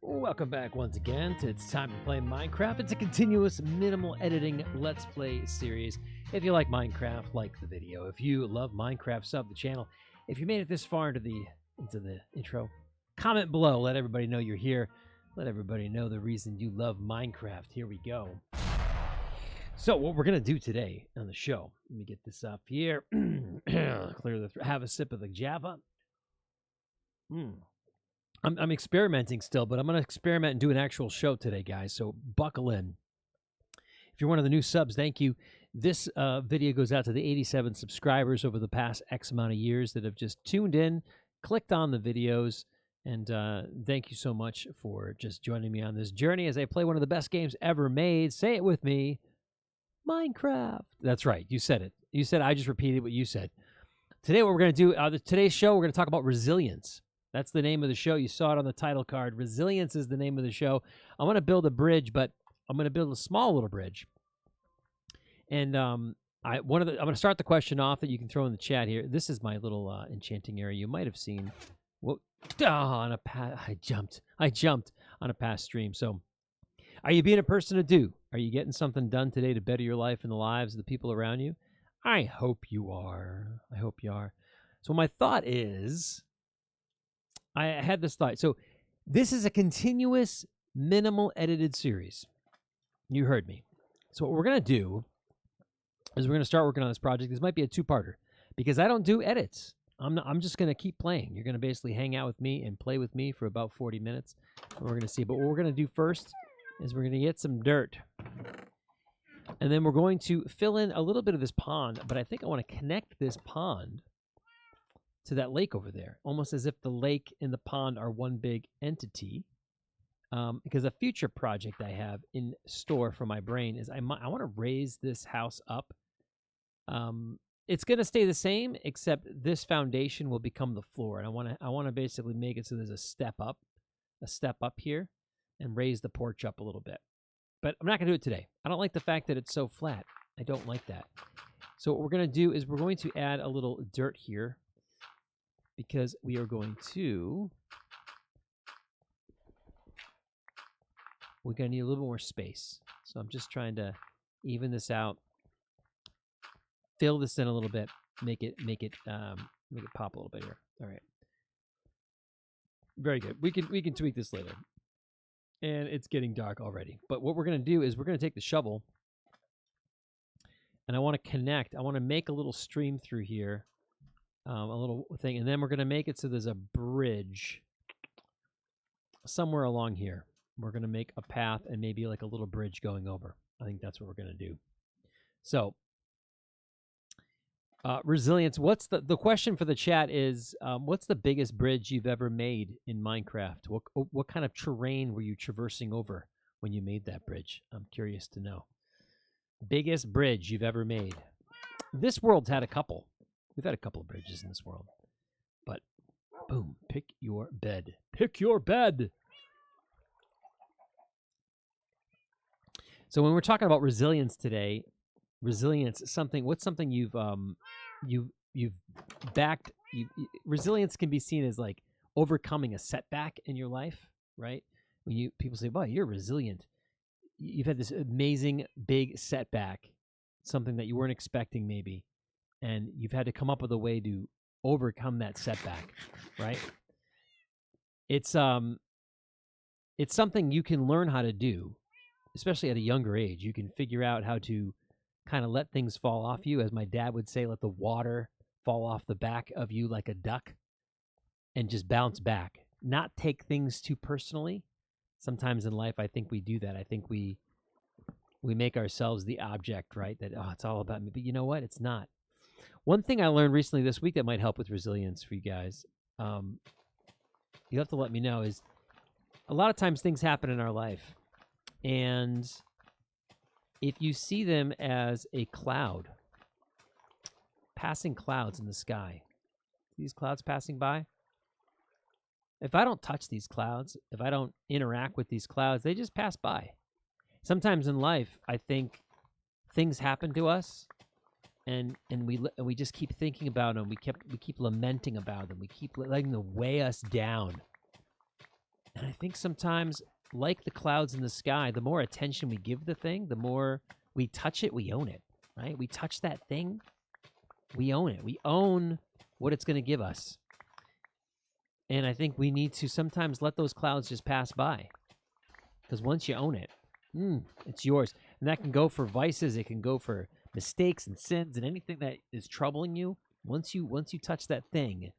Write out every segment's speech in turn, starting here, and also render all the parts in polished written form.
Welcome back once again to It's Time to Play Minecraft. It's a continuous minimal editing Let's Play series. If you like Minecraft, like the video. If you love Minecraft, sub the channel. If you made it this far into the intro, comment below. Let everybody know you're here. Let everybody know the reason you love Minecraft. Here we go. So what we're going to do today on the show, let me get this up here. Clear the have a sip of the Java. I'm experimenting still, but I'm going to experiment and do an actual show today, guys. So buckle in. If you're one of the new subs, thank you. This video goes out to the 87 subscribers over the past X amount of years that have just tuned in, clicked on the videos, and thank you so much for just joining me on this journey as I play one of the best games ever made. Say it with me, Minecraft. That's right. You said it. You said I just repeated what you said. Today, what we're going to do, today's show, we're going to talk about resilience. That's the name of the show. You saw it on the title card. Resilience is the name of the show. I'm going to build a bridge, but I'm going to build a small little bridge. And I'm going to start the question off that you can throw in the chat here. This is my little enchanting area. You might have seen. Whoa, on a I jumped on a past stream. So, are you being a person to do? Are you getting something done today to better your life and the lives of the people around you? I hope you are. I hope you are. So my thought is, I had this thought. So this is a continuous, minimal edited series. You heard me. So what we're going to do is we're going to start working on this project. This might be a two-parter because I don't do edits. I'm just going to keep playing. You're going to basically hang out with me and play with me for about 40 minutes. And we're going to see. But what we're going to do first is we're going to get some dirt. And then we're going to fill in a little bit of this pond. But I think I want to connect this pond to that lake over there, almost as if the lake and the pond are one big entity. Because a future project I have in store for my brain is I want to raise this house up. It's going to stay the same, except this foundation will become the floor, and I want to basically make it so there's a step up here, and raise the porch up a little bit. But I'm not going to do it today. I don't like the fact that it's so flat. I don't like that. So what we're going to do is we're going to add a little dirt here, because we are going to, we're going to need a little more space. So I'm just trying to even this out, fill this in a little bit, make it pop a little bit here. All right, very good. We can tweak this later. And it's getting dark already. But what we're going to do is we're going to take the shovel, and I want to connect. I want to make a little stream through here. A little thing, and then we're going to make it so there's a bridge somewhere along here. We're going to make a path and maybe like a little bridge going over. I think that's what we're going to do. So, resilience. What's the question for the chat is, what's the biggest bridge you've ever made in Minecraft? What kind of terrain were you traversing over when you made that bridge? I'm curious to know. Biggest bridge you've ever made. This world's had a couple. We've had a couple of bridges in this world. But, boom, pick your bed. Pick your bed! So when we're talking about resilience today, resilience is something, what's something you've backed, resilience can be seen as like overcoming a setback in your life, right? When people say, wow, you're resilient. You've had this amazing big setback, something that you weren't expecting maybe. And you've had to come up with a way to overcome that setback, right? It's something you can learn how to do, especially at a younger age. You can figure out how to kind of let things fall off you, as my dad would say, let the water fall off the back of you like a duck, and just bounce back. Not take things too personally. Sometimes in life, I think we do that. I think we make ourselves the object, right? That, oh, it's all about me. But you know what? It's not. One thing I learned recently this week that might help with resilience for you guys, you have to let me know, is a lot of times things happen in our life. And if you see them as a cloud, passing clouds in the sky, these clouds passing by, if I don't touch these clouds, if I don't interact with these clouds, they just pass by. Sometimes in life, I think things happen to us, and we just keep thinking about them. We keep lamenting about them. We keep letting them weigh us down. And I think sometimes, like the clouds in the sky, the more attention we give the thing, the more we touch it, we own it, right? We touch that thing, we own it. We own what it's going to give us. And I think we need to sometimes let those clouds just pass by. Because once you own it, it's yours. And that can go for vices. It can go for mistakes and sins and anything that is troubling you. Once you touch that thing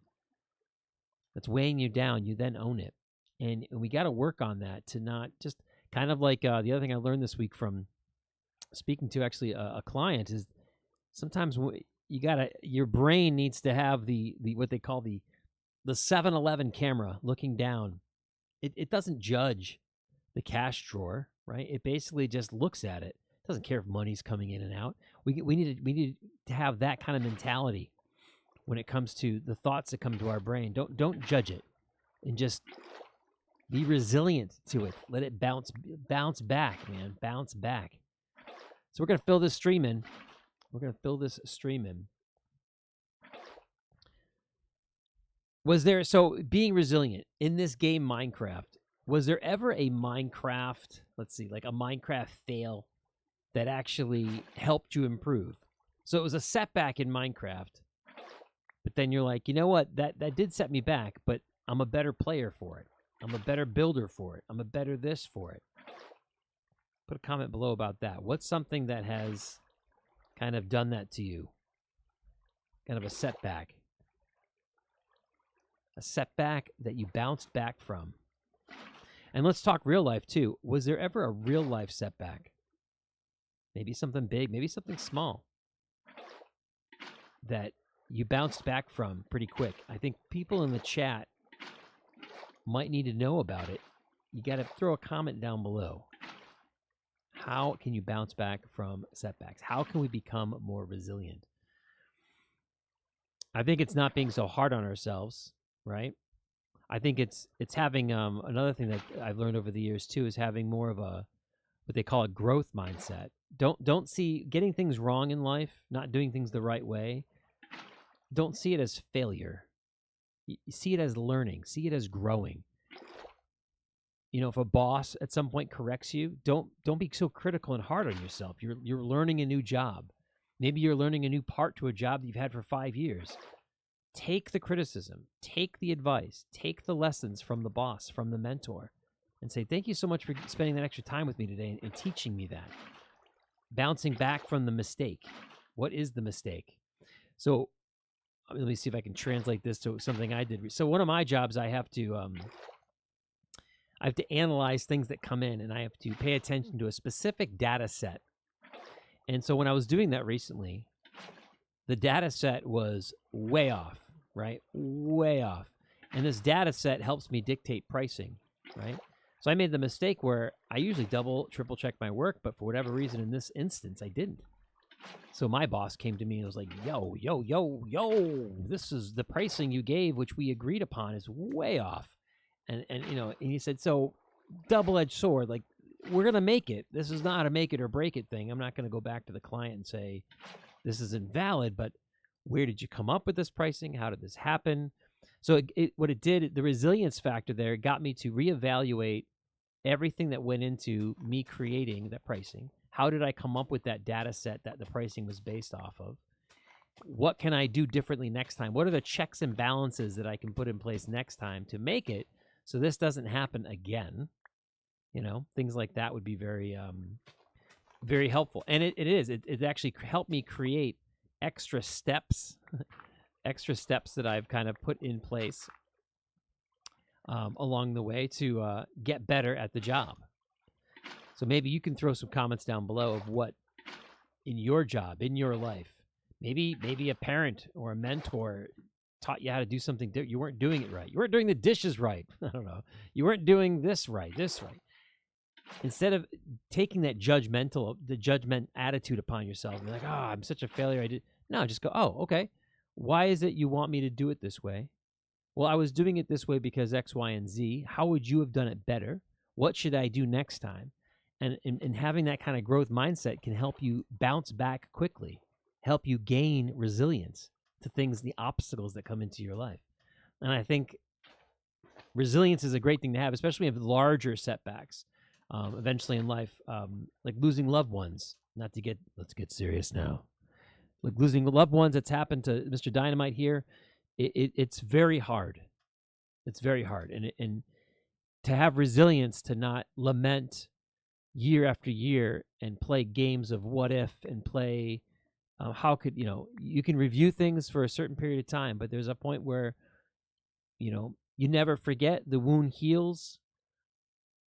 that's weighing you down, you then own it. And we got to work on that to not just kind of like the other thing I learned this week from speaking to actually a client is sometimes your brain needs to have the what they call the 7-Eleven camera looking down. It doesn't judge the cash drawer, right? It basically just looks at it. It doesn't care if money's coming in and out. We need to have that kind of mentality when it comes to the thoughts that come to our brain. Don't judge it, and just be resilient to it. Let it bounce back, man. Bounce back. So we're gonna fill this stream in. So being resilient in this game Minecraft, was there ever a Minecraft, like a Minecraft fail that actually helped you improve? So it was a setback in Minecraft, but then you're like, you know what, that did set me back, but I'm a better player for it. I'm a better builder for it. I'm a better this for it. Put a comment below about that. What's something that has kind of done that to you? Kind of a setback. A setback that you bounced back from. And let's talk real life too. Was there ever a real life setback? Maybe something big, maybe something small that you bounced back from pretty quick. I think people in the chat might need to know about it. You got to throw a comment down below. How can you bounce back from setbacks? How can we become more resilient? I think it's not being so hard on ourselves, right? I think it's having another thing that I've learned over the years too is having more of a what they call a growth mindset. Don't see getting things wrong in life, not doing things the right way. Don't see it as failure. You see it as learning. See it as growing. You know, if a boss at some point corrects you, don't be so critical and hard on yourself. You're learning a new job. Maybe you're learning a new part to a job that you've had for 5 years. Take the criticism, take the advice, take the lessons from the boss, from the mentor, and say, thank you so much for spending that extra time with me today and teaching me that. Bouncing back from the mistake. What is the mistake? So let me see if I can translate this to something I did. So one of my jobs, I have to analyze things that come in, and I have to pay attention to a specific data set. And so when I was doing that recently, the data set was way off, right? Way off. And this data set helps me dictate pricing, right? So I made the mistake where I usually double, triple check my work, but for whatever reason in this instance, I didn't. So my boss came to me and was like, yo, this is the pricing you gave, which we agreed upon is way off. And you know, and he said, so double-edged sword, like, we're going to make it. This is not a make it or break it thing. I'm not going to go back to the client and say, this is invalid, but where did you come up with this pricing? How did this happen? So what it did, the resilience factor there got me to reevaluate everything that went into me creating that pricing. How did I come up with that data set that the pricing was based off of? What can I do differently next time? What are the checks and balances that I can put in place next time to make it so this doesn't happen again? You know, things like that would be very, very helpful. And it actually helped me create extra steps, that I've kind of put in place along the way to get better at the job. So maybe you can throw some comments down below of what in your job, in your life, maybe a parent or a mentor taught you how to do something different. You weren't doing it right. You weren't doing the dishes right. I don't know. You weren't doing this right. Instead of taking that judgment attitude upon yourself, and like, oh, I'm such a failure. No, just go, oh, okay. Why is it you want me to do it this way? Well, I was doing it this way because X, Y, and Z. How would you have done it better? What should I do next time? And having that kind of growth mindset can help you bounce back quickly, help you gain resilience to things, the obstacles that come into your life. And I think Resilience is a great thing to have, especially with larger setbacks eventually in life, like losing loved ones. Let's get serious now. Like losing loved ones, that's happened to Mr. Dynamite here. It's very hard. It's very hard. And to have resilience, to not lament year after year and play games of what if and play how could, you can review things for a certain period of time, but there's a point where, you never forget, the wound heals,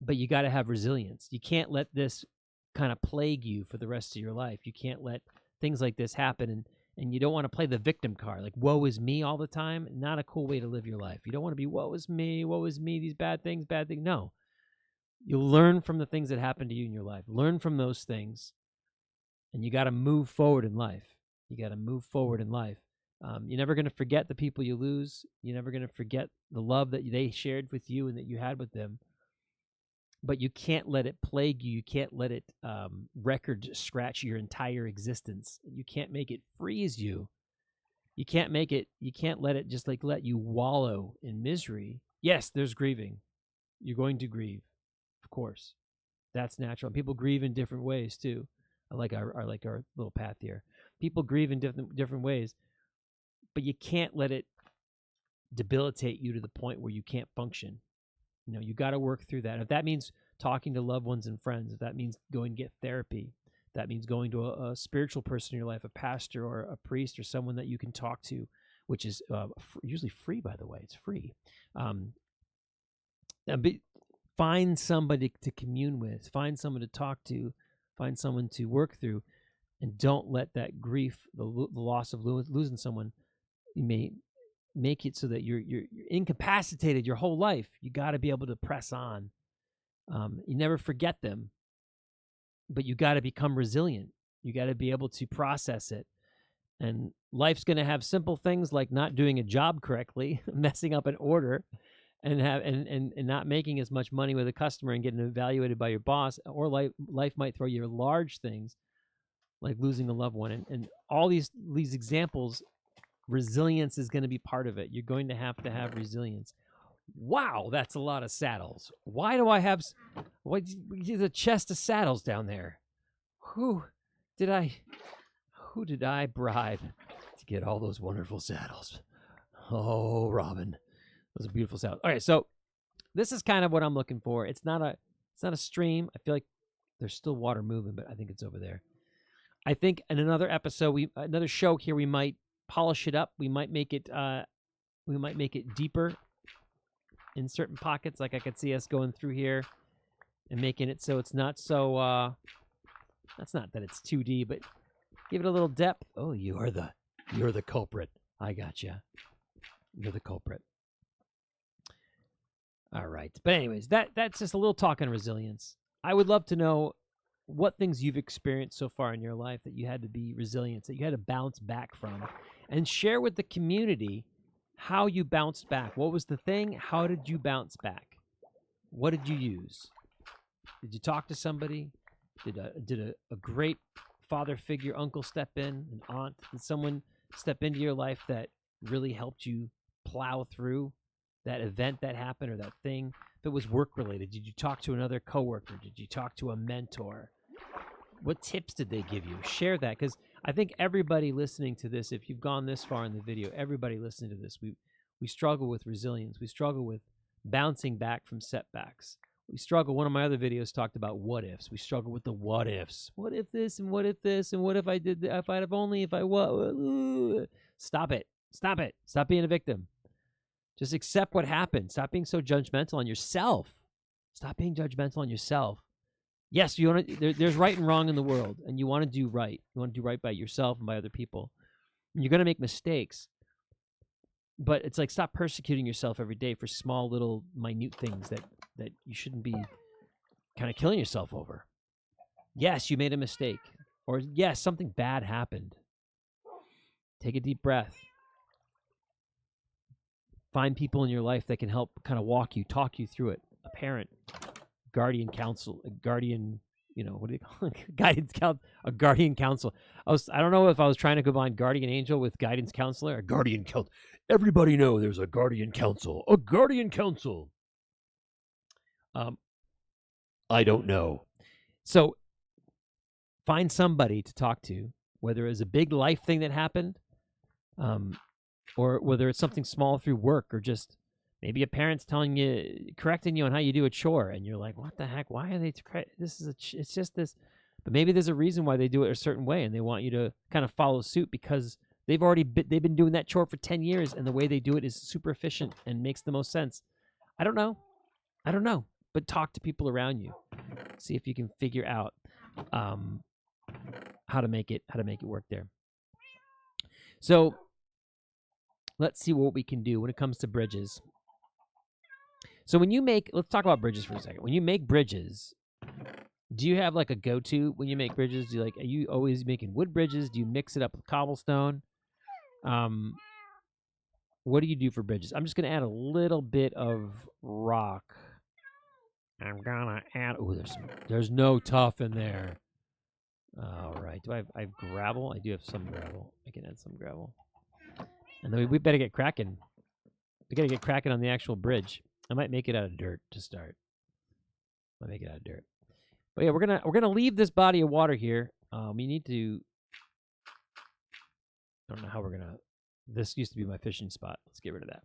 but you got to have resilience. You can't let this kind of plague you for the rest of your life. You can't let things like this happen, and you don't want to play the victim card, like woe is me all the time. Not a cool way to live your life. You don't want to be woe is me, these bad things. No. You learn from the things that happen to you in your life. Learn from those things, and you got to move forward in life. You're never going to forget the people you lose. You're never going to forget the love that they shared with you and that you had with them. But you can't let it plague you. You can't let it record scratch your entire existence. You can't make it freeze you. You can't let it just let you wallow in misery. Yes, there's grieving. You're going to grieve, of course. That's natural. People grieve in different ways too. I like our little path here. People grieve in different ways, but you can't let it debilitate you to the point where you can't function. You got to work through that. If that means talking to loved ones and friends, if that means going to get therapy, if that means going to a spiritual person in your life, a pastor or a priest or someone that you can talk to, which is usually free, by the way. It's free. Find somebody to commune with, find someone to talk to, find someone to work through, and don't let that grief, the loss of losing someone, you may make it so that you're incapacitated your whole life. You got to be able to press on. You never forget them, but you got to become resilient. You got to be able to process it. And life's going to have simple things like not doing a job correctly, messing up an order, and not making as much money with a customer and getting evaluated by your boss. Or life might throw you large things like losing a loved one. And all these examples, resilience is going to be part of it. You're going to have resilience. Wow, that's a lot of saddles. Why do I have the chest of saddles down there? Who did I bribe to get all those wonderful saddles? Oh, Robin, those are beautiful saddles. All right, so this is kind of what I'm looking for. It's not a stream. I feel like there's still water moving, but I think it's over there. I think in another episode, another show here, we might polish it up. We might make it deeper in certain pockets. Like I could see us going through here and making it so it's not so that's not that it's 2D, but give it a little depth. Oh, you're the culprit. I gotcha. You're the culprit. All right. But anyways, that's just a little talk on resilience. I would love to know what things you've experienced so far in your life that you had to be resilient, that you had to bounce back from, and share with the community how you bounced back. What was the thing? How did you bounce back? What did you use? Did you talk to somebody? Did a great father figure, uncle, step in, an aunt? Did someone step into your life that really helped you plow through that event that happened or that thing? If it was work related, did you talk to another coworker? Did you talk to a mentor? What tips did they give you? Share that, because I think everybody listening to this, if you've gone this far in the video, everybody listening to this, we struggle with resilience. We struggle with bouncing back from setbacks. We struggle. One of my other videos talked about what ifs. We struggle with the what ifs. What if this and what if this and what if I did that, if I'd have only, if I what? Stop it. Stop it. Stop being a victim. Just accept what happened. Stop being so judgmental on yourself. Stop being judgmental on yourself. Yes, there's right and wrong in the world, and you want to do right. You want to do right by yourself and by other people. And you're going to make mistakes, but it's like stop persecuting yourself every day for small, little, minute things that you shouldn't be kind of killing yourself over. Yes, you made a mistake, or yes, something bad happened. Take a deep breath. Find people in your life that can help kind of talk you through it. A parent, guardian counsel, a guardian, what do you call it? Guidance counsel, a guardian counsel. I don't know if I was trying to combine guardian angel with guidance counselor. A guardian counsel. Everybody know there's a guardian counsel. A guardian counsel. I don't know. So find somebody to talk to, whether it's a big life thing that happened, or whether it's something small through work, or just maybe a parent's correcting you on how you do a chore, and you're like, "What the heck? Why are they? It's just this." But maybe there's a reason why they do it a certain way, and they want you to kind of follow suit because they've been doing that chore for 10 years, and the way they do it is super efficient and makes the most sense. I don't know. But talk to people around you, see if you can figure out how to make it work there. So let's see what we can do when it comes to bridges. So let's talk about bridges for a second. When you make bridges, do you have like a go-to when you make bridges? Are you always making wood bridges? Do you mix it up with cobblestone? What do you do for bridges? I'm just going to add a little bit of rock. I'm gonna add. Oh, there's no tuff in there. All right. Do I have gravel? I do have some gravel. I can add some gravel. And then we better get cracking. We gotta get cracking on the actual bridge. I might make it out of dirt to start. But yeah, we're gonna leave this body of water here. We need to. I don't know how we're gonna. This used to be my fishing spot. Let's get rid of that.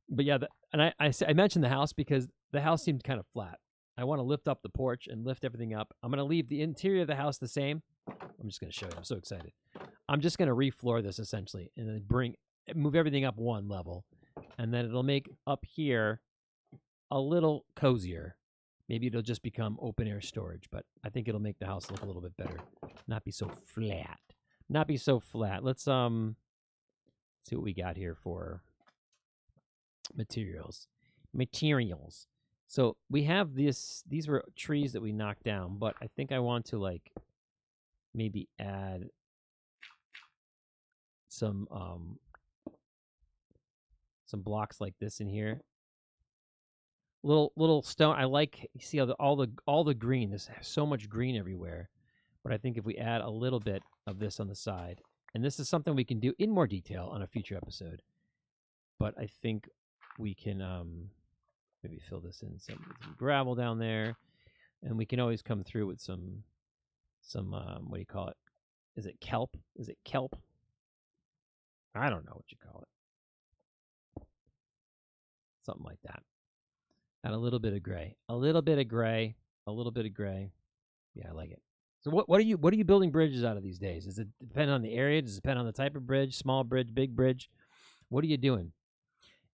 But yeah, I mentioned the house because the house seemed kind of flat. I want to lift up the porch and lift everything up. I'm going to leave the interior of the house the same. I'm just going to show you. I'm so excited. I'm just going to refloor this essentially and then move everything up one level. And then it'll make up here a little cozier. Maybe it'll just become open air storage, but I think it'll make the house look a little bit better. Not be so flat. Let's see what we got here for materials. So we have these were trees that we knocked down, but I think I want to like maybe add some blocks like this in here. Little stone. I like, you see all the green. There's so much green everywhere. But I think if we add a little bit of this on the side, and this is something we can do in more detail on a future episode. But I think we can maybe fill this in some gravel down there, and we can always come through with some what do you call it? Is it kelp? I don't know what you call it. Something like that. Add a little bit of gray. Yeah, I like it. So what are you building bridges out of these days? Does it depend on the area? Does it depend on the type of bridge? Small bridge, big bridge? What are you doing?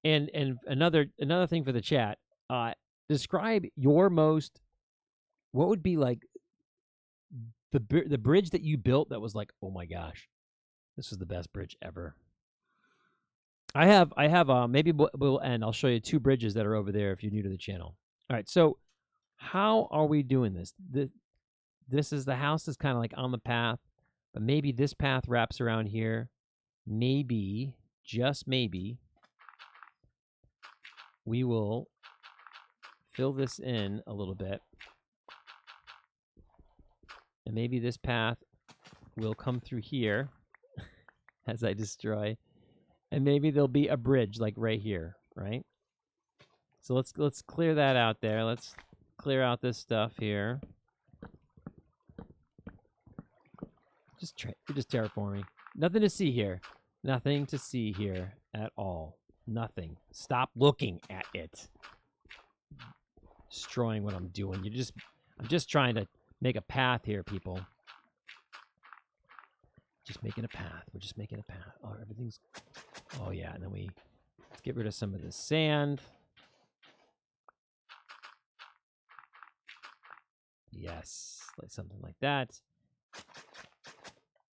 And another thing for the chat, describe what would be like the bridge that you built that was like, oh my gosh, this was the best bridge ever. I have maybe we'll end. I'll show you 2 bridges that are over there if you're new to the channel. All right, so how are we doing this? This is the house is kind of like on the path, but maybe this path wraps around here. Maybe, just maybe, we will fill this in a little bit. And maybe this path will come through here as I destroy. And maybe there'll be a bridge like right here, right? So let's clear that out there. Let's clear out this stuff here. You're just terraforming. Nothing to see here. Nothing to see here at all. Nothing. Stop looking at it. Destroying what I'm doing. I'm just trying to make a path here, people. Just making a path. We're just making a path. Oh, oh yeah, and then let's get rid of some of this sand. Yes, like something like that.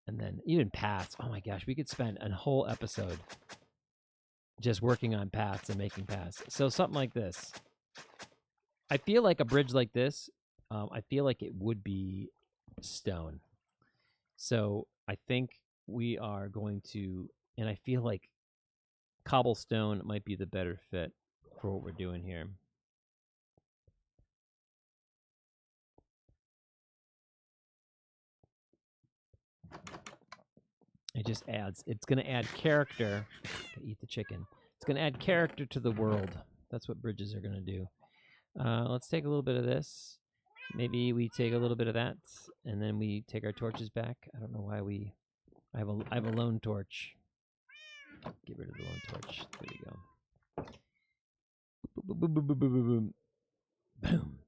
And then even paths. Oh my gosh, we could spend a whole episode just working on paths and making paths. So something like this. I feel like a bridge like this, I feel like it would be stone. So I think we are going to, and I feel like cobblestone might be the better fit for what we're doing here. it's going to add character. Eat the chicken. It's going to add character to the world That's what bridges are going to do. Let's take a little bit of this. Maybe we take a little bit of that, and then we take our torches back. I don't know why I have a lone torch. Get rid of the lone torch. There we go. Boom, boom, boom, boom, boom, boom, boom. Boom.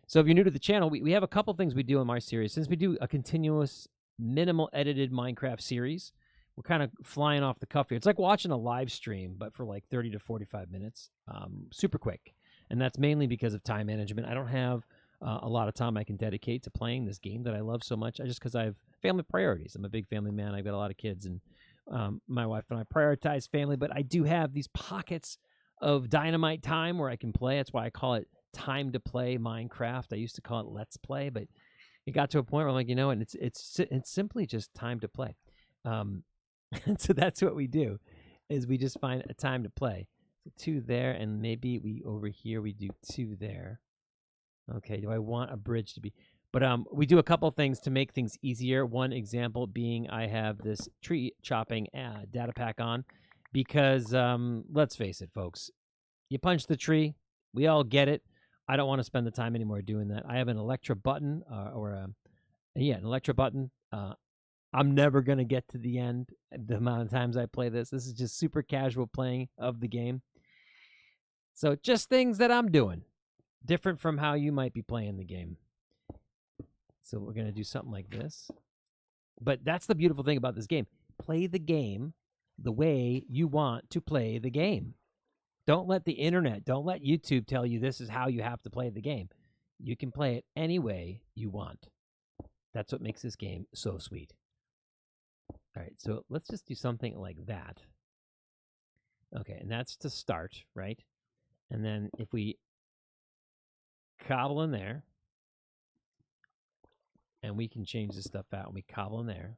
So if you're new to the channel, we have a couple things we do in my series. Since we do a continuous, minimal edited Minecraft series, we're kind of flying off the cuff here. It's like watching a live stream, but for like 30 to 45 minutes. Super quick. And that's mainly because of time management. I don't have a lot of time I can dedicate to playing this game that I love so much. Just because I have family priorities. I'm a big family man. I've got a lot of kids, and my wife and I prioritize family. But I do have these pockets of dynamite time where I can play. That's why I call it time to play Minecraft. I used to call it Let's Play, but it got to a point where I'm like, you know, and it's simply just time to play. And so that's what we do, is we just find a time to play. So 2 there, and maybe we over here we do 2 there. Okay, do I want a bridge to be? But we do a couple things to make things easier. One example being I have this tree chopping data pack on because let's face it, folks. You punch the tree. We all get it. I don't want to spend the time anymore doing that. I have an Electra button an Electra button. I'm never going to get to the end the amount of times I play this. This is just super casual playing of the game. So just things that I'm doing. Different from how you might be playing the game. So we're going to do something like this. But that's the beautiful thing about this game. Play the game the way you want to play the game. Don't let the internet, don't let YouTube tell you this is how you have to play the game. You can play it any way you want. That's what makes this game so sweet. All right, so let's just do something like that. Okay, and that's to start, right? And then if we cobble in there, and we can change this stuff out, and we cobble in there.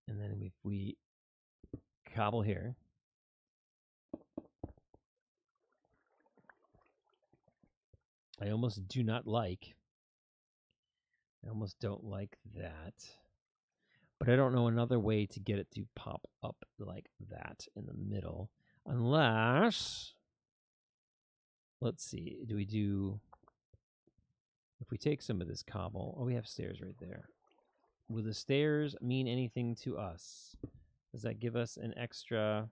And then if we cobble here, I almost don't like that. But I don't know another way to get it to pop up like that in the middle. Unless, let's see, if we take some of this cobble, we have stairs right there. Will the stairs mean anything to us? Does that give us an extra?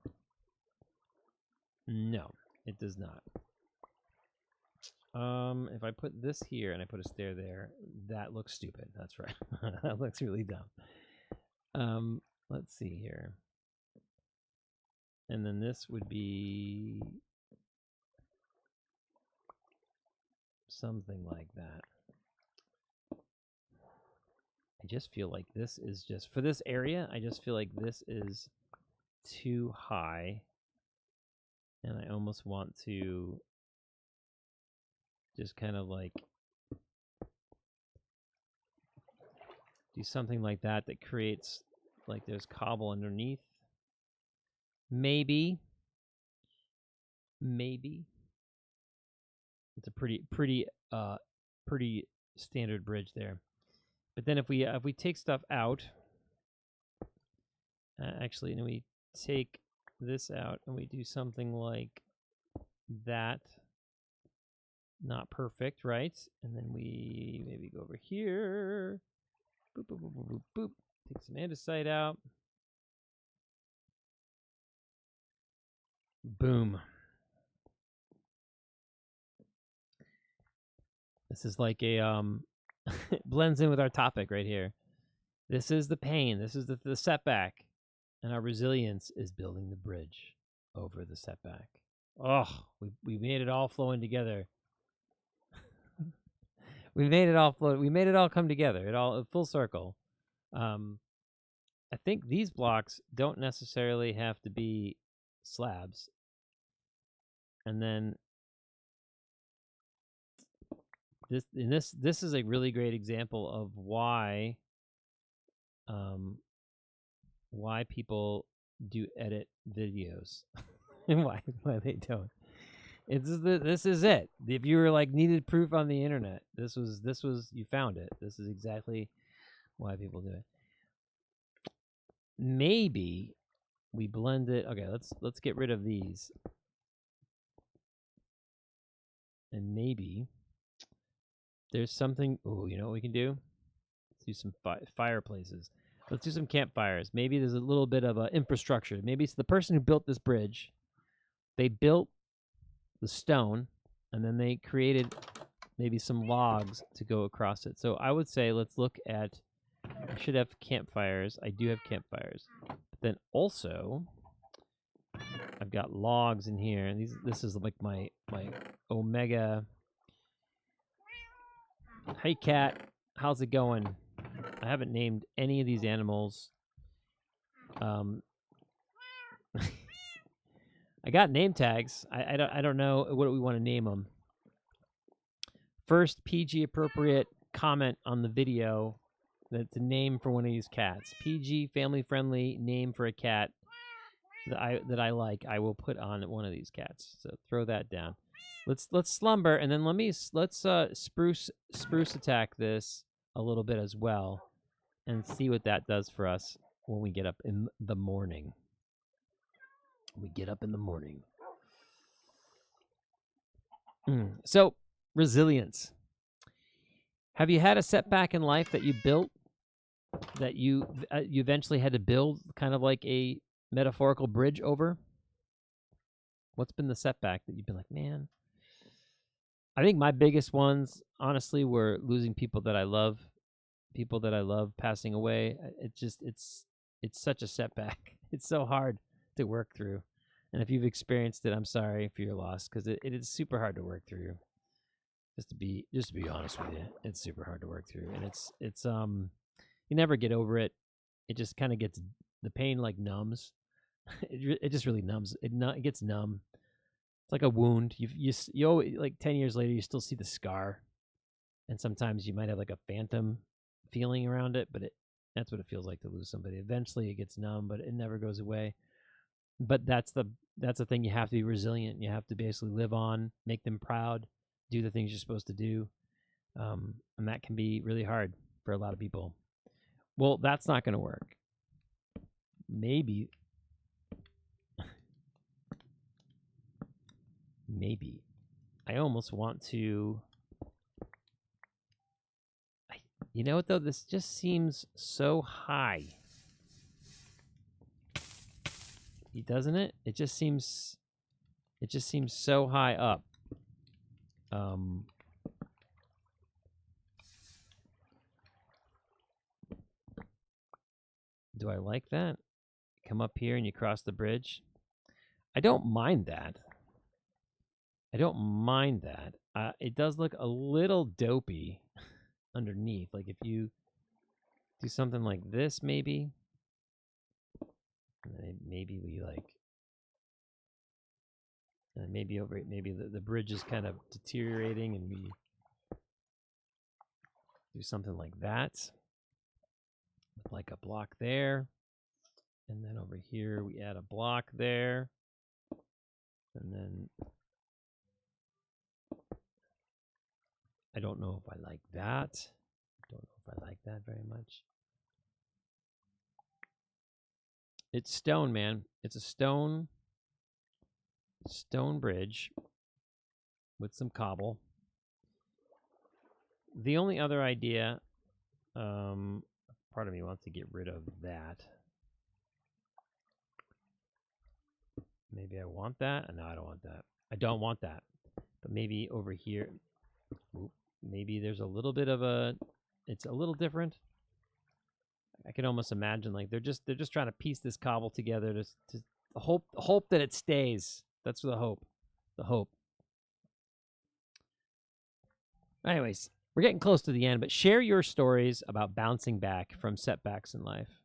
No, it does not. If I put this here and I put a stair there, that looks stupid. That's right. That looks really dumb. Let's see here. And then this would be something like that. I just feel like this is just, for this area, I just feel like this is too high. And I almost want to just kind of like do something like that that creates like there's cobble underneath. Maybe. It's a pretty standard bridge there. But then if we take stuff out, actually, and we take this out and we do something like that. Not perfect, right? And then we maybe go over here. Boop, boop, boop, boop, boop, boop. Take some andesite out. Boom. This is like a it blends in with our topic right here. This is the pain. This is the setback. And our resilience is building the bridge over the setback. Oh, we made it all flowing together. We made it all float. We made it all come together. It all full circle. I think these blocks don't necessarily have to be slabs. And then this is a really great example of why people do edit videos and why they don't. This is it. If you were like needed proof on the internet, this was you found it. This is exactly why people do it. Maybe we blend it. Okay, let's get rid of these. And maybe there's something. Oh, you know what we can do? Let's do some fireplaces. Let's do some campfires. Maybe there's a little bit of infrastructure. Maybe it's the person who built this bridge. They built the stone, and then they created maybe some logs to go across it. So I would say let's look at, I should have campfires. I do have campfires. But then also, I've got logs in here. And this is like my Omega. Hey, cat. How's it going? I haven't named any of these animals. I got name tags. I don't know what we want to name them. First PG appropriate comment on the video that's a name for one of these cats. PG family friendly name for a cat that I like. I will put on one of these cats. So throw that down. Let's slumber, and then let's spruce attack this a little bit as well, and see what that does for us when we get up in the morning. So, resilience. Have you had a setback in life that you built, that you eventually had to build kind of like a metaphorical bridge over? What's been the setback that you've been like, man? I think my biggest ones, honestly, were losing people that I love passing away. It's such a setback. It's so hard to work through. And if you've experienced it, I'm sorry for your loss, because it is super hard to work through. Just to be honest with you, it's super hard to work through, and it's you never get over it. It just kind of gets, the pain like numbs. It just really numbs. It gets numb. It's like a wound. You always, like 10 years later, you still see the scar, and sometimes you might have like a phantom feeling around it, but that's what it feels like to lose somebody. Eventually, it gets numb, but it never goes away. But that's the thing. You have to be resilient. You have to basically live on, make them proud, do the things you're supposed to do, and that can be really hard for a lot of people. Well, that's not going to work. Maybe I almost want to. You know what though? This just seems so high. Doesn't it? It just seems so high up. Do I like that? Come up here and you cross the bridge. I don't mind that. It does look a little dopey underneath. Like if you do something like this, maybe. Maybe we like, and maybe the bridge is kind of deteriorating, and we do something like that, with like a block there, and then over here we add a block there, and then I don't know if I like that. Very much. It's stone, man. It's a stone bridge with some cobble. The only other idea, part of me wants to get rid of that. Maybe I want that. No, I don't want that. I don't want that. But maybe over here, maybe there's a little bit of it's a little different. I can almost imagine like they're just trying to piece this cobble together to hope that it stays. That's the hope. Anyways, we're getting close to the end, but share your stories about bouncing back from setbacks in life.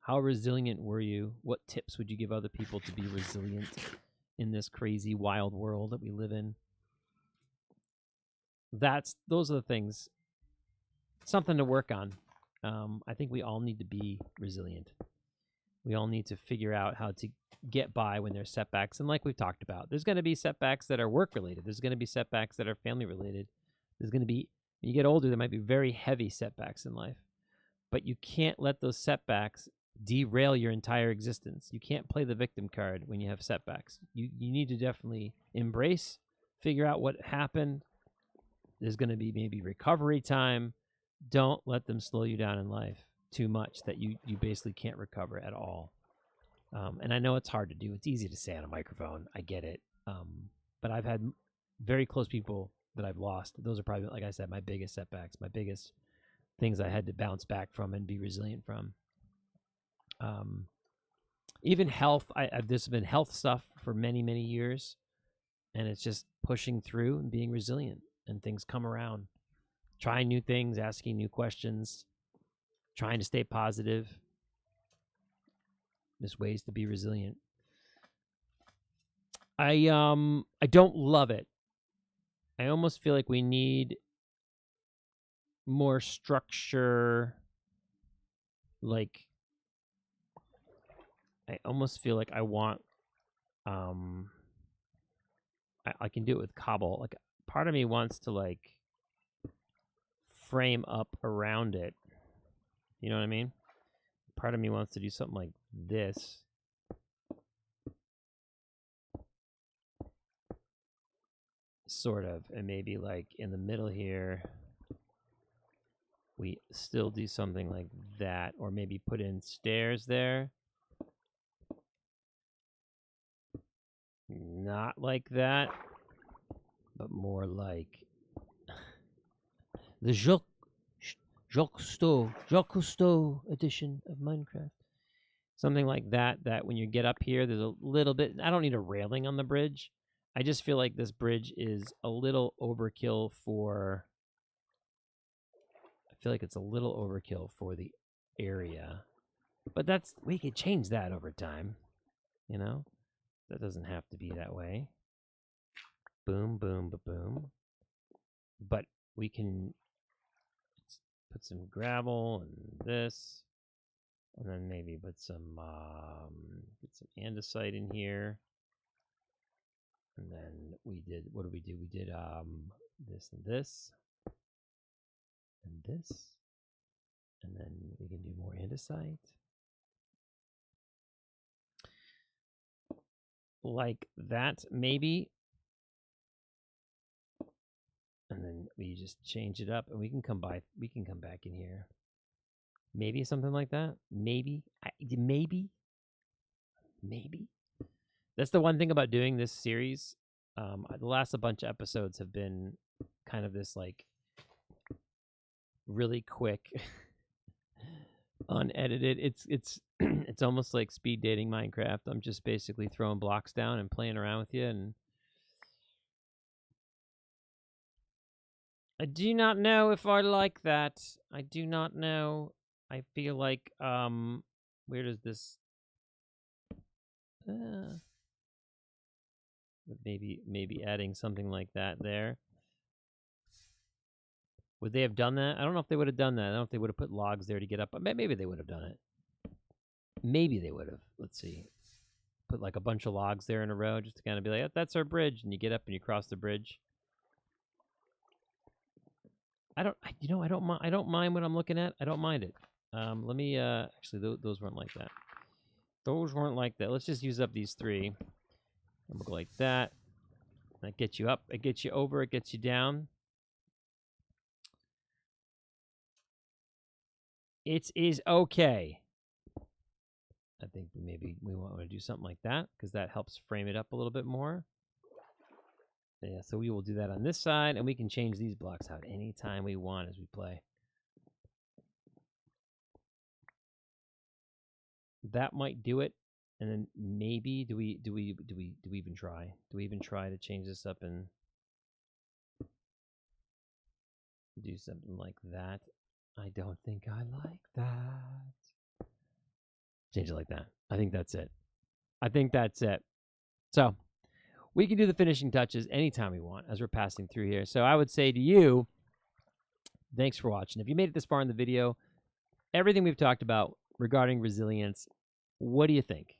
How resilient were you? What tips would you give other people to be resilient in this crazy, wild world that we live in? Those are the things. Something to work on. I think we all need to be resilient. We all need to figure out how to get by when there's setbacks. And like we've talked about, there's going to be setbacks that are work-related. There's going to be setbacks that are family-related. There's going to be, when you get older, there might be very heavy setbacks in life. But you can't let those setbacks derail your entire existence. You can't play the victim card when you have setbacks. You need to definitely embrace Figure out what happened. There's going to be maybe recovery time. Don't let them slow you down in life too much that you basically can't recover at all. And I know it's hard to do. It's easy to say on a microphone. I get it. But I've had very close people that I've lost. Those are probably, like I said, my biggest setbacks, my biggest things I had to bounce back from and be resilient from. Even health. This has been health stuff for many, many years. And it's just pushing through and being resilient. And things come around. Trying new things, asking new questions, trying to stay positive. There's ways to be resilient. I don't love it. I almost feel like we need more structure. Like, I almost feel like I want I can do it with cobble. Like, part of me wants to like frame up around it. You know what I mean? Part of me wants to do something like this. Sort of. And maybe like in the middle here, we still do something like that. Or maybe put in stairs there. Not like that, but more like the Jacques Cousteau edition of Minecraft. Something like that, that when you get up here, there's a little bit, I don't need a railing on the bridge. I just feel like this bridge is a little overkill for, I feel like it's a little overkill for the area. But that's, we could change that over time, you know? That doesn't have to be that way. Boom, boom, boom. But we can put some gravel and this, and then maybe put some andesite in here. And then we did, what did we do? We did this and this, and this, and then we can do more andesite. Like that, maybe. And then we just change it up, and we can come back in here. Maybe something like that. Maybe. That's the one thing about doing this series. The last bunch of episodes have been kind of this like really quick, unedited. It's it's almost like speed dating Minecraft. I'm just basically throwing blocks down and playing around with you, and I do not know if I like that. I do not know. I feel like where does this maybe adding something like that there. Would they have done that? I don't know if they would have done that. I don't know if they would have put logs there to get up. But maybe they would have done it. Maybe they would have. Let's see. Put like a bunch of logs there in a row just to kind of be like, oh, that's our bridge. And you get up and you cross the bridge. I don't mind what I'm looking at. I don't mind it. Let me, actually, those weren't like that. Those weren't like that. Let's just use up these three. And we'll go like that. That gets you up. It gets you over. It gets you down. It is okay. I think maybe we want to do something like that because that helps frame it up a little bit more. Yeah, so we will do that on this side, and we can change these blocks out anytime we want as we play. That might do it, and then maybe do we even try? Do we even try to change this up and do something like that? I don't think I like that. Change it like that. I think that's it. So we can do the finishing touches anytime we want as we're passing through here. So I would say to you, thanks for watching. If you made it this far in the video, everything we've talked about regarding resilience, what do you think?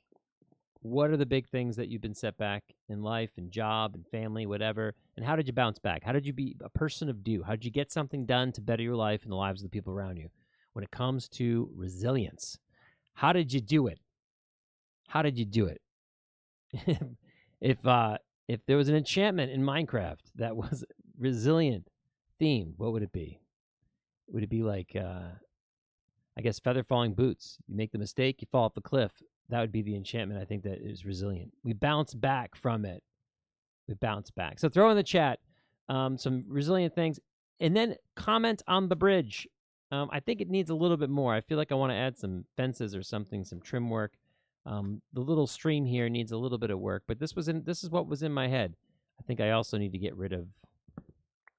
What are the big things that you've been set back in life and job and family, whatever? And how did you bounce back? How did you be a person of do? How did you get something done to better your life and the lives of the people around you? When it comes to resilience, how did you do it? How did you do it? If there was an enchantment in Minecraft that was resilient themed, what would it be? Would it be like, I guess, feather falling boots? You make the mistake, you fall off the cliff. That would be the enchantment, I think, that is resilient. We bounce back from it. We bounce back. So throw in the chat some resilient things. And then comment on the bridge. I think it needs a little bit more. I feel like I want to add some fences or something, some trim work. The little stream here needs a little bit of work, but this is what was in my head. I think I also need to get rid of,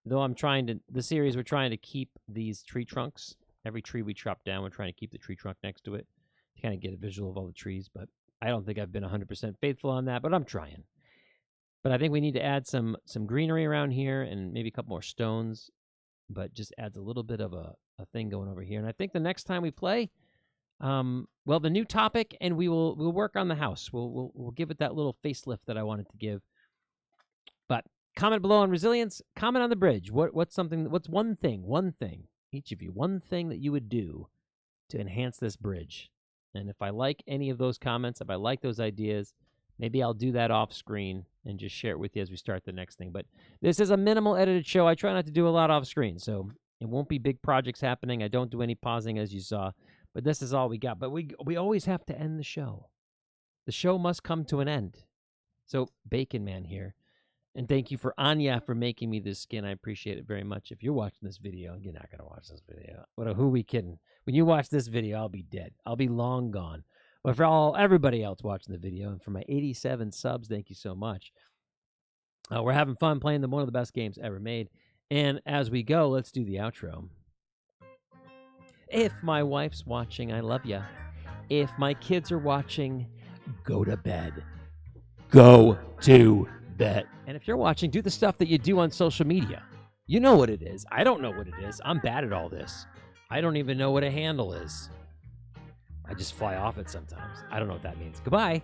though I'm trying to, the series, we're trying to keep these tree trunks. Every tree we chop down, we're trying to keep the tree trunk next to it to kind of get a visual of all the trees, but I don't think I've been 100% faithful on that, but I'm trying. But I think we need to add some greenery around here and maybe a couple more stones, but just adds a little bit of a thing going over here. And I think the next time we play, well, the new topic, and we'll work on the house. We'll give it that little facelift that I wanted to give. But comment below on resilience. Comment on the bridge. What's one thing, each of you, one thing that you would do to enhance this bridge? And if I like any of those comments, if I like those ideas, maybe I'll do that off screen and just share it with you as we start the next thing. But this is a minimal edited show. I try not to do a lot off screen, so it won't be big projects happening. I don't do any pausing, as you saw. But this is all we got. But we always have to end the show. The show must come to an end. So, Bacon Man here. And thank you for Anya for making me this skin. I appreciate it very much. If you're watching this video, you're not going to watch this video. Who are we kidding? When you watch this video, I'll be dead. I'll be long gone. But for everybody else watching the video, and for my 87 subs, thank you so much. We're having fun playing one of the best games ever made. And as we go, let's do the outro. If my wife's watching, I love ya. If my kids are watching, go to bed. Go to bed. And if you're watching, do the stuff that you do on social media. You know what it is. I don't know what it is. I'm bad at all this. I don't even know what a handle is. I just fly off it sometimes. I don't know what that means. Goodbye.